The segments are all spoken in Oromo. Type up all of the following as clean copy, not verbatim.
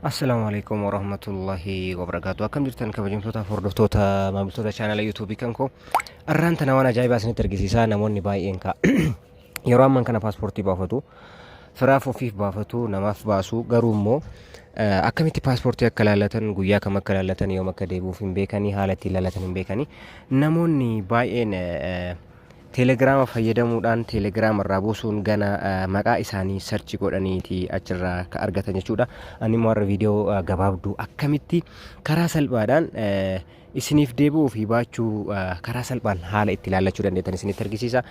Assalamualaikum warahmatullahi wabarakatuh. Akkam jirtan kabajamtoota hordoftoota maamiltoota chaanala YouTube kan koo. Arraan tana waan ajaa'ibaa isinitti argisiisaa namoonni baay'een yeroo amman kana paaspoortii baafatu. Firaaf ofiif baafatu namaaf baasu garuu immoo akkamitti paaspoortii akka laallatan guyyaa kam akka laallatan yoom akka deebi'uuf hin beekanii haala ittiin laallatan hin beekanii namoonni baay'een Telegram fayyadamuudhaan Telegram irraa buusuun gana maqaa isaanii search godhaniiti achirraa ka argatan jechuudha. Ani immoo har'a viidiyoo gabaabduu akkamitti karaa salphaadhaan isiniif deebi'uu fi baachuu karaa salphaan haala itti ilaallachuu dandeettan isinitti argisiisa.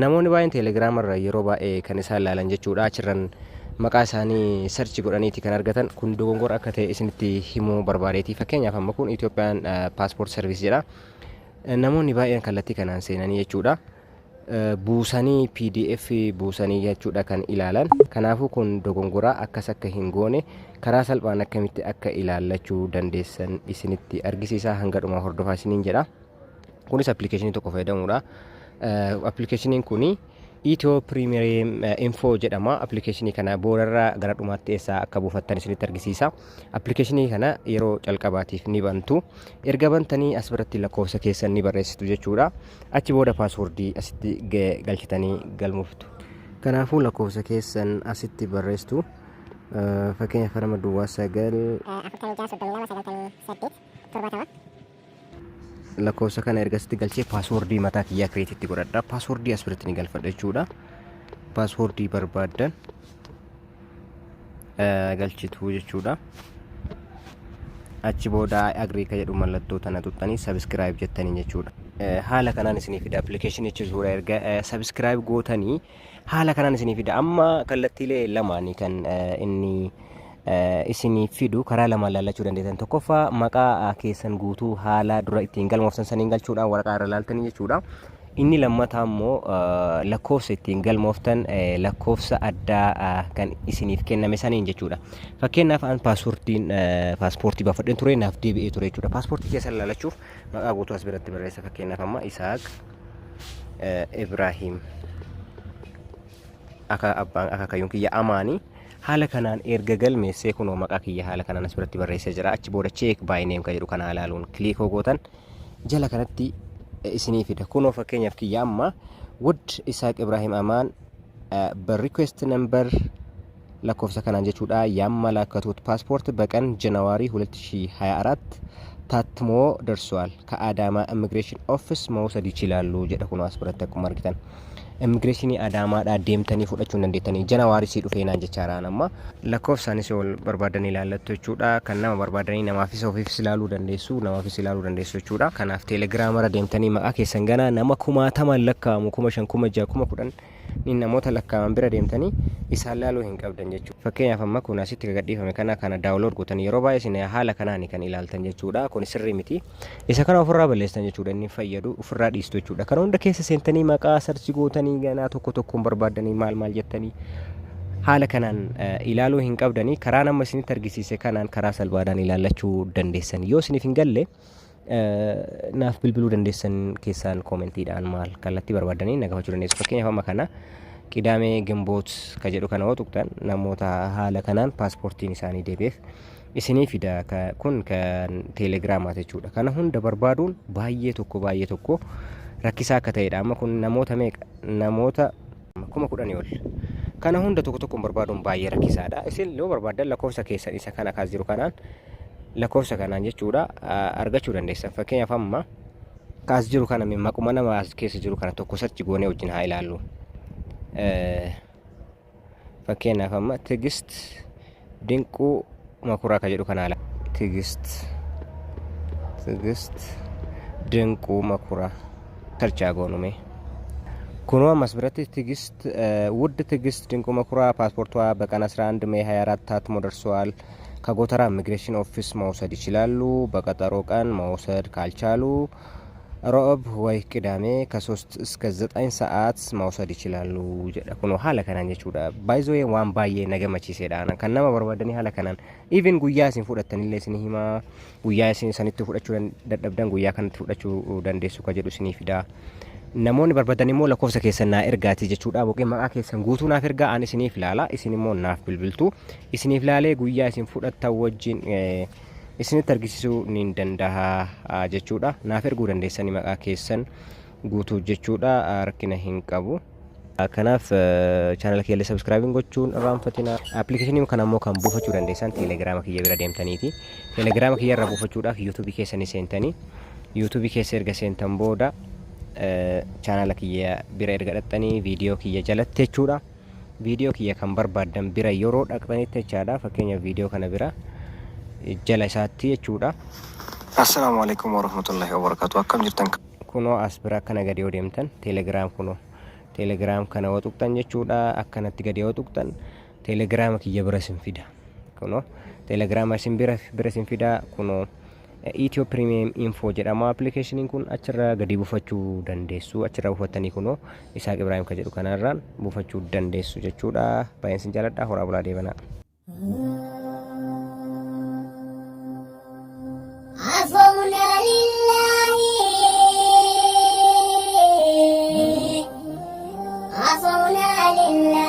Namoonni baay'een Telegram irra yeroo baay'ee kan isaan ilaalan jechuudha. Achirran maqaa isaanii search godhaniiti kan argatan kun dogongora akka ta'e isinitti himuu barbaadeeti. Fakkeenyaaf amma kun Itoophiyaan Passport Service jedha. Namoonni baay'een kallattii kanaan seenanii jechuudha. Buusanii PDF buusanii jechuudha kan ilaalan. Kanaafuu kun dogongora akkas akka hin goone karaa salphaan akkamitti akka ilaallachuu dandeessan isinitti argisiisa. Hanga dhumaa hordofaa isiniin jedha. Kunis appilikeeshinii tokko fayyadamuudha. Appilikeeshiniin kuni Itio Premium Info jedhama. Appilikeeshinii kana boorarraa gara dhumaatti eessaa akka buufattan isinitti argisiisa. Appilikeeshinii kana yeroo calqabaatiif ni bantu. Erga bantanii as biratti lakkoofsa keessan ni barreessitu jechuudha. Achi booda paaswoordii asitti galchitanii galmooftu. Kanaafuu lakkoofsa keessan asitti barreessitu. Fakkeenyaaf harama duwwaa 9 lakkoofsa kana ergasitti galchee paaswoordii mataa kiyyaa kireetitti godhadha. Paaswoordii as biratti ni galfadha jechuudha. Paaswoordii barbaadan galchitu jechuudha. Achi booda agrii ka jedhu mallattoo tana tuttanii subscribe jettanii jechuudha. Haala kanaan isinii fida appilikeeshinichi suura erga subscribe gootanii haala kanaan isinii fida. Amma kallattiilee lamaanii kan inni isinii fidu karaa lama laallachuu dandeessan. Tokkoffaa maqaa keessan guutuu haala dura ittiin galmooftan saniin galchuudhaan waraqaa irra laaltanii jechuudha. Inni lammataa immoo lakkoofsa ittiin galmooftan lakkoofsa addaa kan isiniif kenname saniin jechuudha. Fakkeenyaaf an paaspoortii baafadheen ture naaf deebi'ee ture jechuudha. Paaspoortii keessan laalachuuf maqaa guutuu as biratti barreessa. Fakkeenyaaf amma Isaaq Ibrahim akka abbaan akka kayyuun kiyya Amaanii haala kanaan erga galmeessee kunoo maqaa kiyya haala kanaan as biratti barreessee jira. Achi booda check by name ka jedhu kana ilaaluun kliikoo gootan jala kanatti isinii fida. Kunoo fakkeenyaaf kiyya amma Wood Isaaq Ibrahim Amaan በሪኩዌስት ነምበር lakkoofsa kanaan jechuudha ያመላከቱት ፓስፖርት በቀን ጃንዋሪ 2024 ታትሞ ደርሷል ከአዳማ ኢሚግሬሽን ኦፊስ መውሰድ ይችላሉ jedha kunoo as biratti akkuma argitan immigireeshinii Adaamaadhaa deemtanii fudhachuu dandeettanii Janawaarii sii dhufeenaan jechaadhaan amma lakkoofsaanis ol barbaadanii ilaallattu jechuudha. Kan nama barbaadanii namaafis ofiifis ilaaluu dandeessu namaafis ilaaluu dandeessu jechuudha. Kanaaf teelegiraamara deemtanii maqaa keessan ganaa nama 10,000 lakkaa'amu 5,000 6,000 10,000 ni namoota lakkaaman bira deemtanii isaan laaluu hin qabdan jechuudha. Fakkeenyaaf amma kun asitti gadhiifame kana daawunlood gootanii yeroo baay'ee isin haala kanaan kan ilaaltan jechuudha. Kun sirrii miti. Isa kana ofirraa balleessan jechuudha. Inni fayyadu ofirraa dhiistu jechuudha. Kana hunda keessa seentanii maqaa sarchi gootanii ganaa tokko tokkoon barbaadanii maal jettanii haala kanaan ilaaluu hin qabdanii karaa nama isinitti argisiise kanaan karaa salphaadhaan ilaallachuu dandeessan. Yoo isiniif hin galle naaf bilbiluu dandeessan keessaan koomentiidhaan maal kallattii barbaadanii nagafachuu dandeessu. Fakkeenyaaf amma kana Qidaamee Gimboot ka jedhu kana yoo tuqxan namoota haala kanaan paaspoortiin isaanii deebi'eef isinii fida. Kun kan teelegiraamaa jechuudha. Kana hunda barbaaduun baay'ee tokko rakkisaa akka ta'edha. Amma kun namoota meeqa namoota 10,000 ol kana hunda tokkoon barbaaduun baay'ee rakkisaadha. Isin yoo barbaadan lakkoofsa keessan isa kana kaas jiru kanaan lakkoofsa kanaan jechuudha argachuu dandeessan. Fakkeenyaaf amma kaas jiru kana maquma nama as keessa jiru kana tokko sarchi goonee wajjin haa ilaallu. Fakkeenyaaf amma Tigist Dinquu Makuraa ka jedhu kana ala Tigist Dinquu Makuraa sarchaa goonume kunoo ammas biratti Tigist ውድ ትዕግስት ድንቁ መኩሪያ ፓስፖርቷ በቀን 11 ሜይ 24 ታትሞ ደርሷል ከጎተራ ኢሚግሬሽን ኦፊስ መውሰድ ይችላሉ። በቀጠሮ ቀን መውሰድ ካልቻሉ ሮብ ወይ ቅዳሜ ከ3 እስከ 9 ሰዓት መውሰድ ይችላሉ jedha kunoo haala kanaan jechuudha. Baay'ee waan baay'ee nagamachiiseedha. Kan nama barbaadanii haala kanaan even guyyaa isin fudhattanillee isin hima guyyaa isin sanitti fudhachuu dadhabdan guyyaa kanatti fudhachuu dandeessu ka jedhu isinii fida. namoonni barbaadan immoo lakkoofsa keessan naa ergaati jechuudha. Boqee maqaa keessan guutuu naaf ergaa ani isiniif ilaala isin immoo naaf bilbiltu isiniif ilaalee guyyaa isin fudhattan wajjin isinitti argisiisuu ni danda'a jechuudha. Naaf erguu dandeessanii maqaa keessan guutuu jechuudha. Rakkina hin qabu. Kanaaf channel keenya subscribe gochuun irraanfatina. Application kana immoo kan buufachuu dandeessan Telegram kiyya bira deemtaniiti. Telegram kiyya irra buufachuudhaaf YouTube keessanii seentanii YouTube keessa erga seentan booda channel kiyya bira erga dhaxxanii viidiyoo kiyya jalatti jechuudha. Viidiyoo kiyya kan barbaadan bira yeroo dhaqxanitti jechaadha. Fakkeenyaaf viidiyoo kana bira jala isaatti jechuudha. Assalaamu alaykum warahmatullahi wabarakatuh. Akkam jirtan? Kunoo as bira kana gadi yoo deemtan Telegram kunoo Telegram kana yoo tuqxan jechuudha. Akkanatti gadi yoo tuqxan Telegram kiyya bira isin fida. Kunoo Telegram isin bira isin fida. Kunoo Ethiopia Premium Info jedhama application kun achirra gadi buufachuu dandeessu. Achirra buufattanii kunoo Isaaq Ibrahim ka jedhu kanarraan buufachuu dandeessu jechuudha. Baay'een sin jaaladha. Horaa bulaa deebanaa. عفونا لله عفونا لله